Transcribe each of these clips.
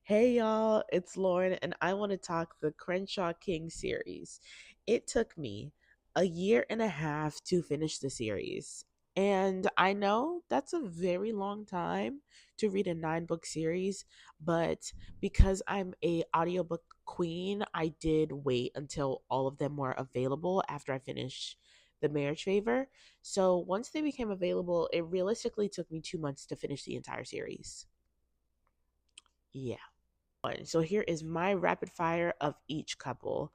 Hey y'all, it's Lauren, and I want to talk the Crenshaw Kings series. It took me a year and a half to finish the series. And I know that's a very long time to read a 9 book series, but because I'm a audiobook queen, I did wait until all of them were available after I finished The Marriage Favor. So once they became available, it realistically took me 2 months to finish the entire series. Yeah. So here is my rapid fire of each couple.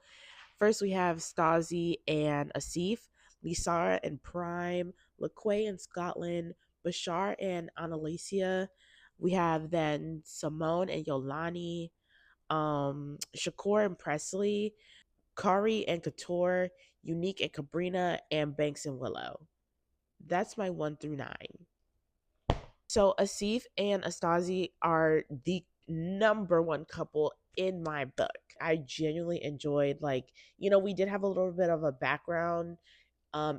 First, we have Stasi and Asif, Lisara and Prime, LaQuay and Scotland, Bashar and Annalisa. We have then Simone and Yolani, Shakur and Presley, Kari and Couture, Unique and Cabrina, and Banks and Willow. That's my 1 through 9. So Asif and Astasi are the number one couple in my book. I genuinely enjoyed, we did have a little bit of a background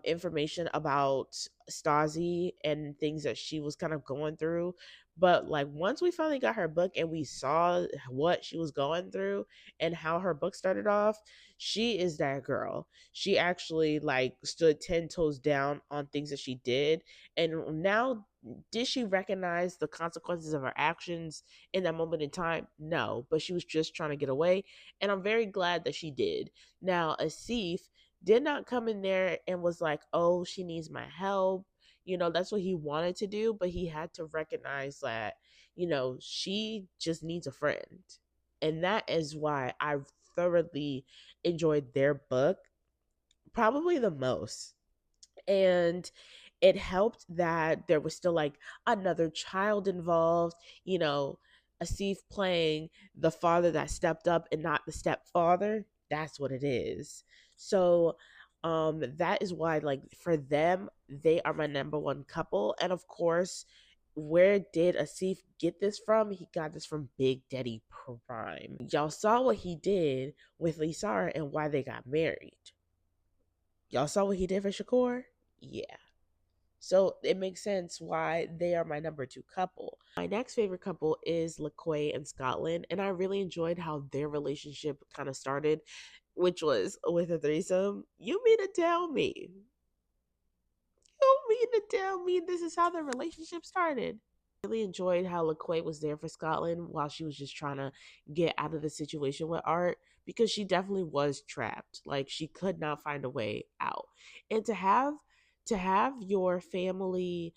information about Stasi and things that she was kind of going through. But like once we finally got her book and we saw what she was going through and how her book started off, she is that girl. She actually like stood 10 toes down on things that she did. And now, did she recognize the consequences of her actions in that moment in time? No, but she was just trying to get away. And I'm very glad that she did. Now, Asif did not come in there and was like, oh, she needs my help. That's what he wanted to do, but he had to recognize that, she just needs a friend. And that is why I thoroughly enjoyed their book, probably the most. And it helped that there was still like another child involved, Asif playing the father that stepped up and not the stepfather. That's what it is. So that is why, like, for them, they are my number one couple. And of course, where did Asif get this from? He got this from Big Daddy Prime. Y'all saw what he did with Lisara and why they got married. Y'all saw what he did for Shakur? Yeah. So it makes sense why they are my number two couple. My next favorite couple is LaQuay and Scotland, and I really enjoyed how their relationship kind of started, which was with a threesome. You mean to tell me? You mean to tell me this is how the relationship started? Really enjoyed how LaQuay was there for Scotland while she was just trying to get out of the situation with Art, because she definitely was trapped. Like, she could not find a way out. And to have your family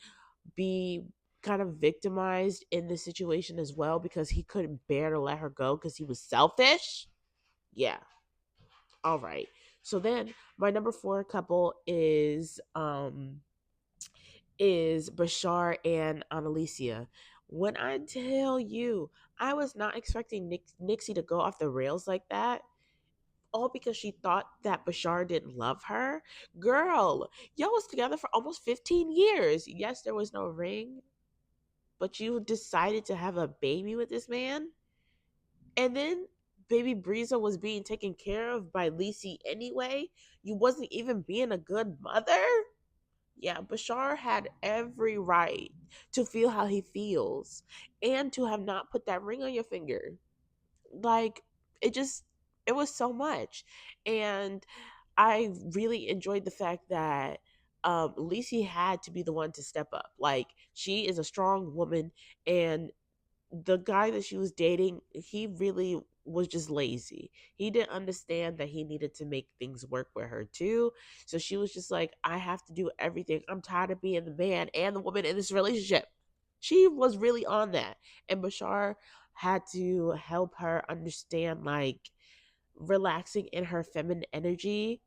be kind of victimized in this situation as well because he couldn't bear to let her go because he was selfish. Yeah. All right. So then my number 4 couple is Bashar and Annalisa. When I tell you, I was not expecting Nixie to go off the rails like that, all because she thought that Bashar didn't love her. Girl, y'all was together for almost 15 years. Yes, there was no ring, but you decided to have a baby with this man. And then baby Breeza was being taken care of by Lisi anyway. You wasn't even being a good mother. Yeah, Bashar had every right to feel how he feels and to have not put that ring on your finger. Like, it just, it was so much. And I really enjoyed the fact that Lisi had to be the one to step up. Like, she is a strong woman, and the guy that she was dating, he really was just lazy. He didn't understand that he needed to make things work with her too. So she was just like, I have to do everything. I'm tired of being the man and the woman in this relationship. She was really on that. And Bashar had to help her understand, like, relaxing in her feminine energy.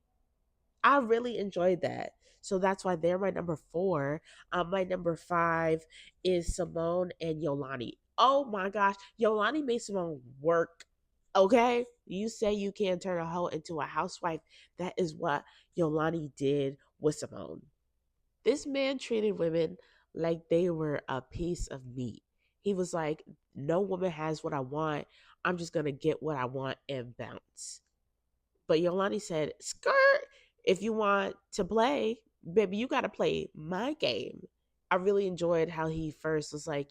I really enjoyed that. So that's why they're my number 4. My number 5 is Simone and Yolani. Oh my gosh, Yolani made Simone work. Okay, you say you can't turn a hoe into a housewife. That is what Yolani did with Simone. This man treated women like they were a piece of meat. He was like, no woman has what I want. I'm just gonna get what I want and bounce. But Yolani said, skirt, if you want to play, baby, you got to play my game. I really enjoyed how he first was like,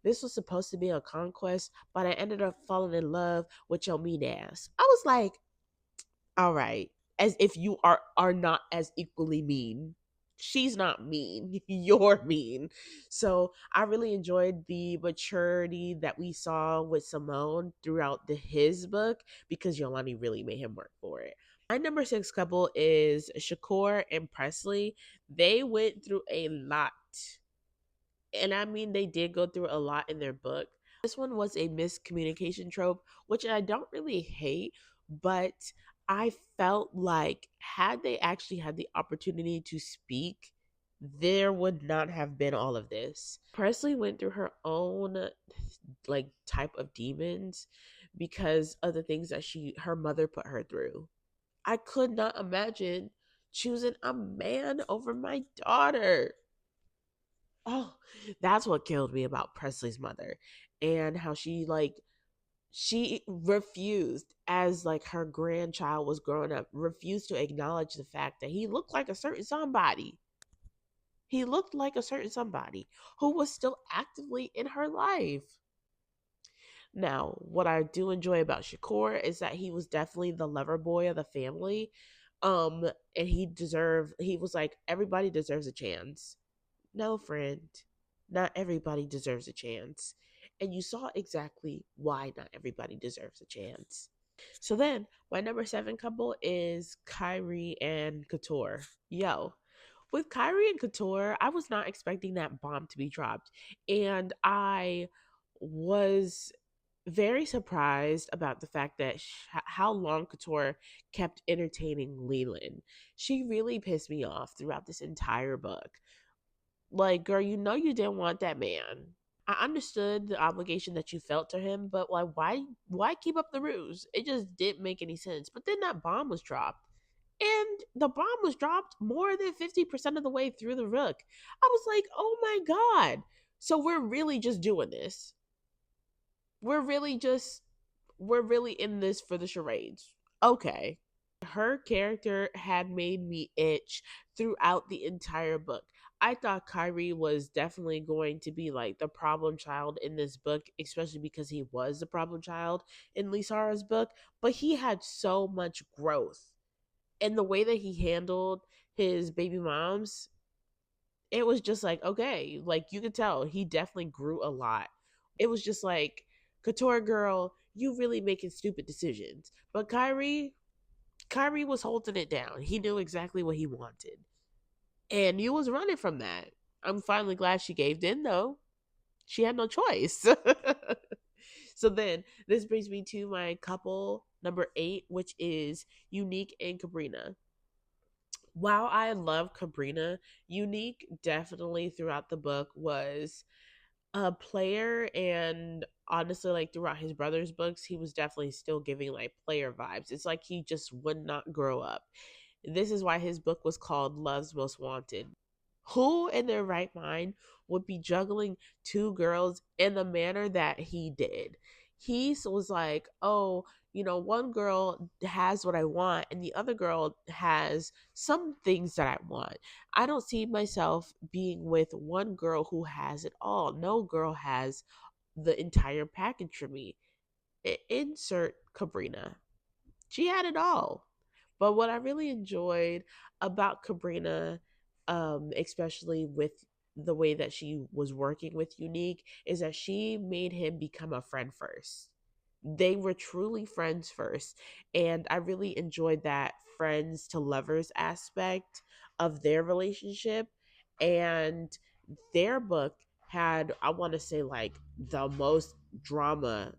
this was supposed to be a conquest, but I ended up falling in love with your mean ass. I was like, all right, as if you are not as equally mean. She's not mean, you're mean. So I really enjoyed the maturity that we saw with Simone throughout his book, because Yolani really made him work for it. My number six couple is Shakur and Presley. They went through a lot, and I mean, they did go through a lot in their book. This one was a miscommunication trope, which I don't really hate, but I felt like had they actually had the opportunity to speak, there would not have been all of this. Presley went through her own like type of demons because of the things that her mother put her through. I could not imagine choosing a man over my daughter. Oh, that's what killed me about Presley's mother, and how she refused, as like her grandchild was growing up, refused to acknowledge the fact that he looked like a certain somebody. He looked like a certain somebody who was still actively in her life. Now, what I do enjoy about Shakur is that he was definitely the lover boy of the family. And he was like, everybody deserves a chance. No, friend, not everybody deserves a chance. And you saw exactly why not everybody deserves a chance. So then, my number seven couple is Kyrie and Couture. Yo, with Kyrie and Couture, I was not expecting that bomb to be dropped. And I was very surprised about the fact that how long Couture kept entertaining Leland. She really pissed me off throughout this entire book. Like, girl, you didn't want that man. I understood the obligation that you felt to him, but like, why keep up the ruse? It just didn't make any sense. But then that bomb was dropped, and the bomb was dropped more than 50% of the way through the rook. I was like, oh my god! So we're really just doing this. We're really just we're really in this for the charades. Okay. Her character had made me itch throughout the entire book. I thought Kyrie was definitely going to be like the problem child in this book, especially because he was the problem child in Lisara's book, but he had so much growth. And the way that he handled his baby moms, it was just like, okay, like you could tell he definitely grew a lot. It was just like, Couture girl, you really making stupid decisions. But Kyrie was holding it down. He knew exactly what he wanted. And you was running from that. I'm finally glad she gave in though. She had no choice. So then this brings me to my couple number 8, which is Unique and Cabrina. While I love Cabrina, Unique definitely throughout the book was a player, and honestly, like throughout his brother's books, he was definitely still giving like player vibes. It's like he just would not grow up. This is why his book was called Love's Most Wanted. Who in their right mind would be juggling two girls in the manner that he did? He was like, oh, one girl has what I want, and the other girl has some things that I want. I don't see myself being with one girl who has it all. No girl has the entire package for me. Insert Cabrina. She had it all. But what I really enjoyed about Cabrina, especially with the way that she was working with Unique, is that she made him become a friend first. They were truly friends first. And I really enjoyed that friends to lovers aspect of their relationship. And their book had, I want to say, like the most drama,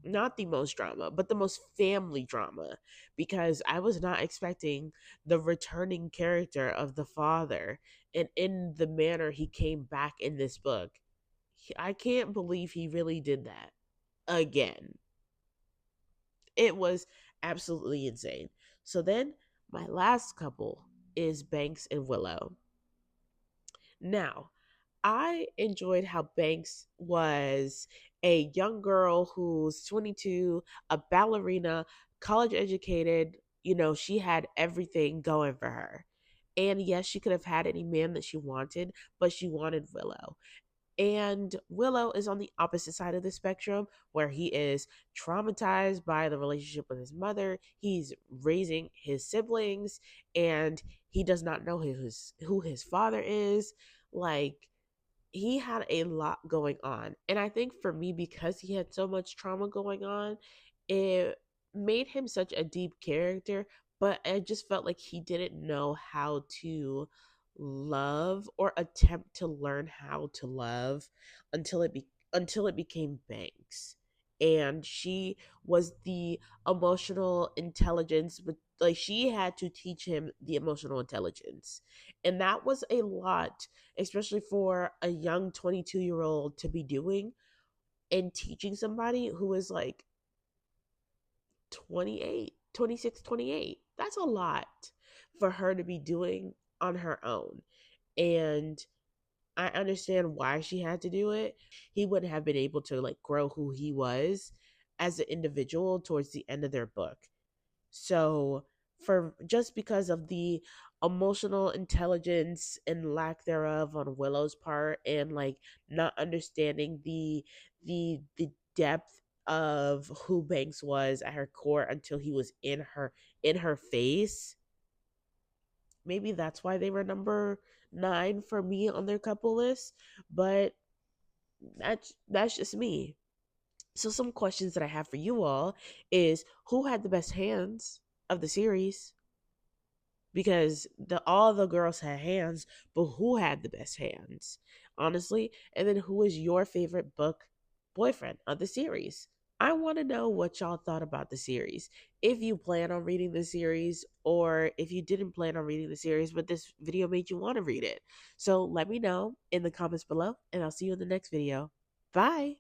not the most drama, but the most family drama, because I was not expecting the returning character of the father, and in the manner he came back in this book. I can't believe he really did that again. It was absolutely insane. So then my last couple is Banks and Willow. Now, I enjoyed how Banks was a young girl who's 22, a ballerina, college educated. She had everything going for her. And yes, she could have had any man that she wanted, but she wanted Willow. And Willow is on the opposite side of the spectrum where he is traumatized by the relationship with his mother. He's raising his siblings and he does not know who his father is. Like, he had a lot going on. And I think for me, because he had so much trauma going on, it made him such a deep character. But I just felt like he didn't know how to love or attempt to learn how to love until it became Banks. And she was the emotional intelligence, but like she had to teach him the emotional intelligence. And that was a lot, especially for a young 22-year-old to be doing and teaching somebody who is like 28, 26, 28. That's a lot for her to be doing on her own. And I understand why she had to do it. He wouldn't have been able to like grow who he was as an individual towards the end of their book. So, for just because of the emotional intelligence and lack thereof on Willow's part, and like not understanding the depth of who Banks was at her core until he was in her face, maybe that's why they were number 9 for me on their couple list. But that's just me. So some questions that I have for you all is, who had the best hands of the series? Because the all the girls had hands, but who had the best hands, honestly? And then who is your favorite book boyfriend of the series? I want to know what y'all thought about the series. If you plan on reading the series, or if you didn't plan on reading the series, but this video made you want to read it. So let me know in the comments below, and I'll see you in the next video. Bye.